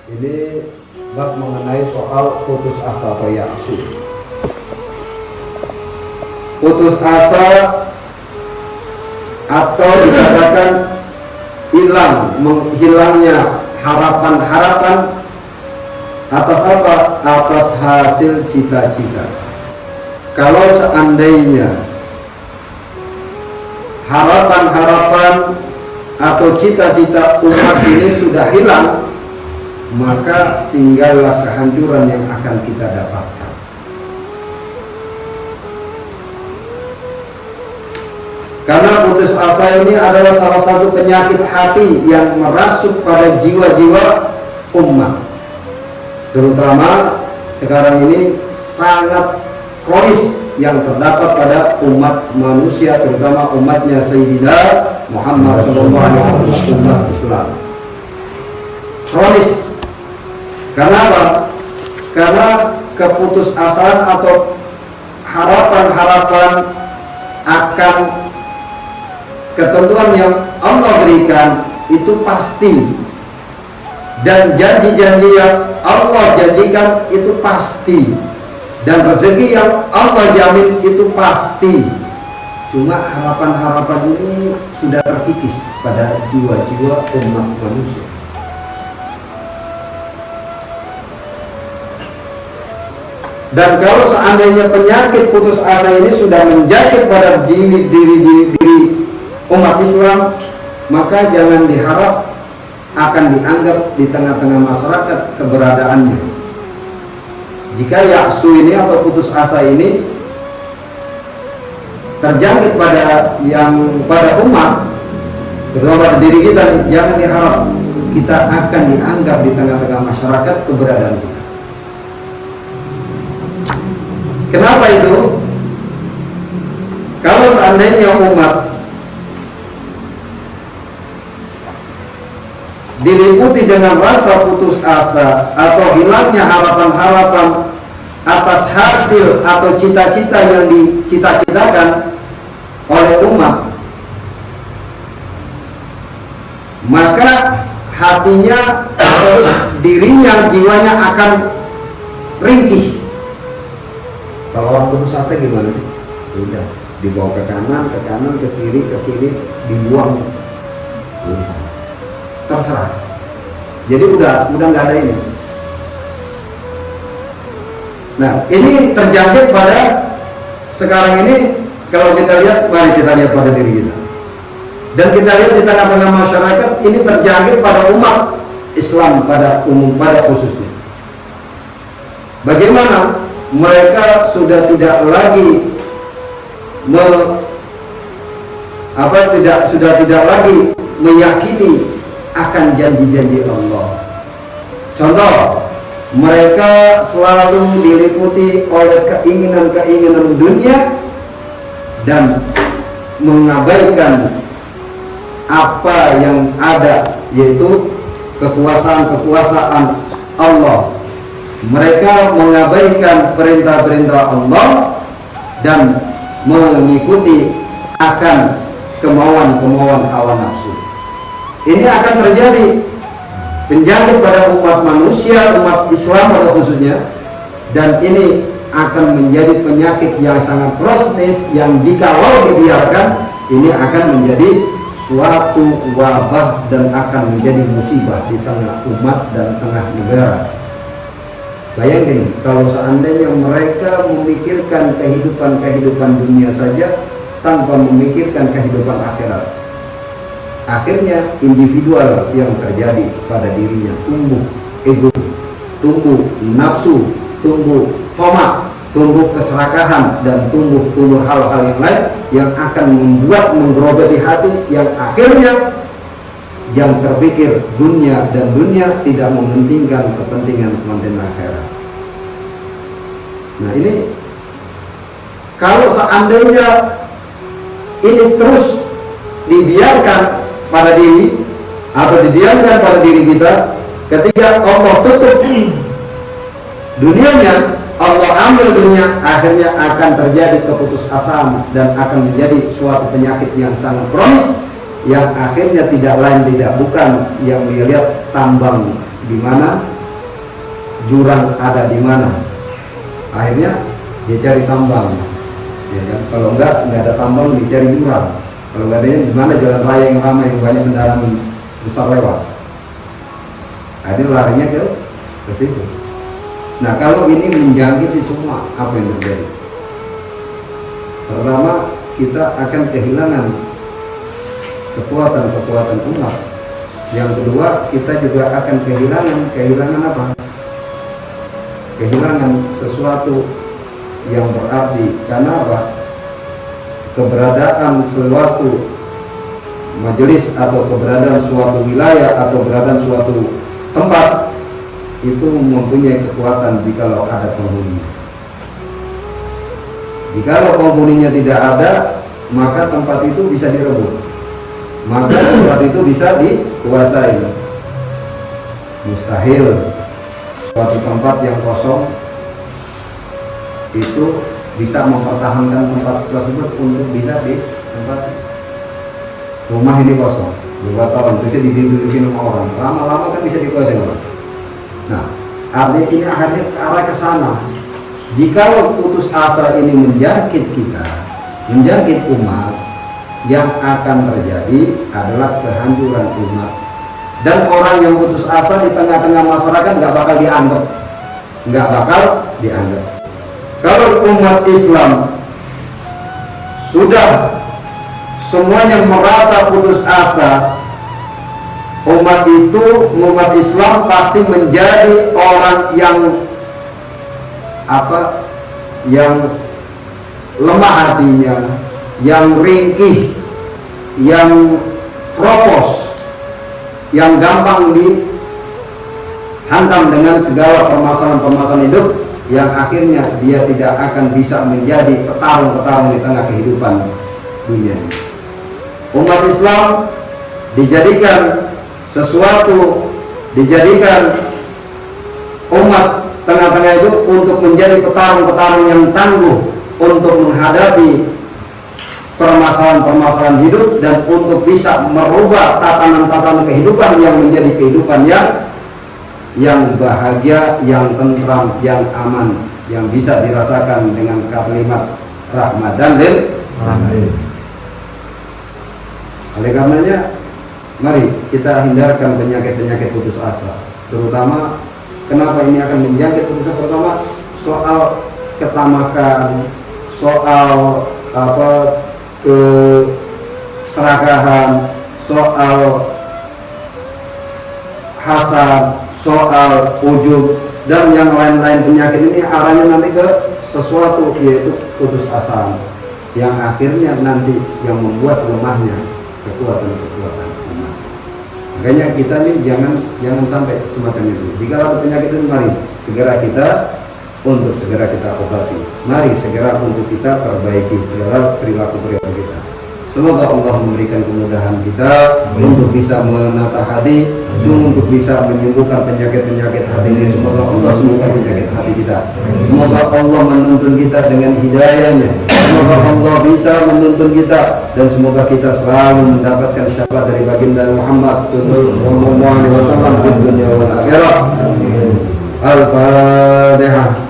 Ini bab mengenai soal putus asa atau ya'su. Putus asa atau dikatakan hilang, menghilangnya harapan-harapan atas apa? Atas hasil cita-cita. Kalau seandainya harapan-harapan atau cita-cita umat ini sudah hilang, maka tinggallah kehancuran yang akan kita dapatkan. Karena putus asa ini adalah salah satu penyakit hati yang merasuk pada jiwa-jiwa umat. Terutama sekarang ini sangat kronis yang terdapat pada umat manusia, terutama umatnya Sayyidina Muhammad SAW, umat Islam. Kronis. Kenapa? Karena keputusasaan atau harapan-harapan akan ketentuan yang Allah berikan itu pasti, dan janji-janji yang Allah janjikan itu pasti, dan rezeki yang Allah jamin itu pasti. Cuma harapan-harapan ini sudah terkikis pada jiwa-jiwa umat manusia. Dan kalau seandainya penyakit putus asa ini sudah menjangkit pada diri umat Islam, maka jangan diharap akan dianggap di tengah-tengah masyarakat keberadaannya. Jika ya'su ini atau putus asa ini terjangkit pada umat, terutama pada diri kita, jangan diharap kita akan dianggap di tengah-tengah masyarakat keberadaan kita. Kenapa itu? Kalau seandainya umat diliputi dengan rasa putus asa atau hilangnya harapan-harapan atas hasil atau cita-cita yang dicita-citakan oleh umat, maka hatinya atau dirinya, jiwanya akan ringkih. Kalau orang putus asa gimana sih? Udah dibawa ke kanan, ke kiri, dibuang, terserah. Jadi udah nggak ada ini. Nah, ini terjangkit pada sekarang ini. Kalau kita lihat, mari kita lihat pada diri kita. Dan kita lihat di tengah-tengah masyarakat ini terjangkit pada umat Islam pada khususnya. Bagaimana? Mereka sudah tidak lagi sudah tidak lagi meyakini akan janji-janji Allah. Contoh, mereka selalu diliputi oleh keinginan-keinginan dunia dan mengabaikan apa yang ada, yaitu kekuasaan Allah. Mereka mengabaikan perintah-perintah Allah dan mengikuti akan kemauan-kemauan hawa nafsu. Ini akan terjadi penjangkit pada umat manusia, umat Islam pada khususnya, dan ini akan menjadi penyakit yang sangat kronis yang jikalau dibiarkan ini akan menjadi suatu wabah dan akan menjadi musibah di tengah umat dan tengah negara. Bayangin kalau seandainya mereka memikirkan kehidupan dunia saja tanpa memikirkan kehidupan akhirat. Akhirnya individual yang terjadi pada dirinya tumbuh ego, tumbuh nafsu, tumbuh tamak, tumbuh keserakahan, dan tumbuh hal-hal yang lain yang akan membuat menggerogoti hati, yang akhirnya yang terpikir dunia, dan dunia tidak mementingkan kepentingan akhirat. Nah, ini kalau seandainya ini terus dibiarkan pada diri atau didiamkan pada diri kita, ketika Allah tutup dunianya, Allah ambil dunia, akhirnya akan terjadi keputusasaan dan akan menjadi suatu penyakit yang sangat kronis, yang akhirnya tidak lain tidak bukan yang melihat tambang di mana jurang ada di mana. Akhirnya dia cari tambang, ya kan? Kalau enggak ada tambang, dia cari jurang. Kalau enggak ada, di mana jalan raya yang ramai yang banyak kendaraan besar lewat. Akhirnya larinya ke situ. Nah, kalau ini menjangkiti semua, apa yang terjadi? Pertama, kita akan kehilangan kekuatan umat. Yang kedua, kita juga akan kehilangan apa? Kehilangan sesuatu yang berarti. Karena apa? Keberadaan suatu majelis atau keberadaan suatu wilayah atau keberadaan suatu tempat itu mempunyai kekuatan jikalau ada penghuninya. Jikalau penghuninya tidak ada, maka tempat itu bisa direbut, maka tempat itu bisa dikuasai. Mustahil suatu tempat yang kosong itu bisa mempertahankan tempat tersebut untuk bisa ditempati. Rumah ini kosong 2 tahun, bisa diduduki sama orang, lama-lama kan bisa dikuasai orang. Nah, artinya ini akhirnya ke arah ke sana. Jikalau putus asa ini menjangkit kita, menjangkit umat, yang akan terjadi adalah kehancuran umat. Dan orang yang putus asa di tengah-tengah masyarakat nggak bakal dianggap. Kalau umat Islam sudah semuanya merasa putus asa, umat Islam pasti menjadi orang yang lemah hatinya, yang ringkih, yang kropos, yang gampang dihantam dengan segala permasalahan hidup, yang akhirnya dia tidak akan bisa menjadi petarung di tengah kehidupan dunia. Umat Islam dijadikan umat tengah-tengah itu untuk menjadi petarung yang tangguh untuk menghadapi permasalahan hidup dan untuk bisa merubah tatanan kehidupan yang menjadi kehidupan yang bahagia, yang tentram, yang aman, yang bisa dirasakan dengan kalimat rahmat dan lil. Oleh karenanya, mari kita hindarkan penyakit putus asa. Terutama kenapa ini akan menjangkit putus asa? Pertama, soal ketamakan, soal keserakahan, soal hasad, soal ujub, dan yang lain-lain. Penyakit ini arahnya nanti ke sesuatu, yaitu putus asa, yang akhirnya nanti yang membuat lemahnya kekuatan umat. Makanya kita nih jangan sampai semacam itu. Jika ada penyakit itu, mari segera kita obati. Mari segera untuk kita perbaiki segala perilaku kita. Semoga Allah memberikan kemudahan kita untuk bisa menata hati, untuk bisa menyembuhkan penyakit hati ini. Semoga Allah sembuhkan penyakit hati kita. Semoga Allah menuntun kita dengan hidayahnya. Semoga Allah bisa menuntun kita, dan semoga kita selalu mendapatkan syafaat dari baginda Muhammad sallallahu alaihi wasallam di dunia wal akhirah. Al-Fatihah.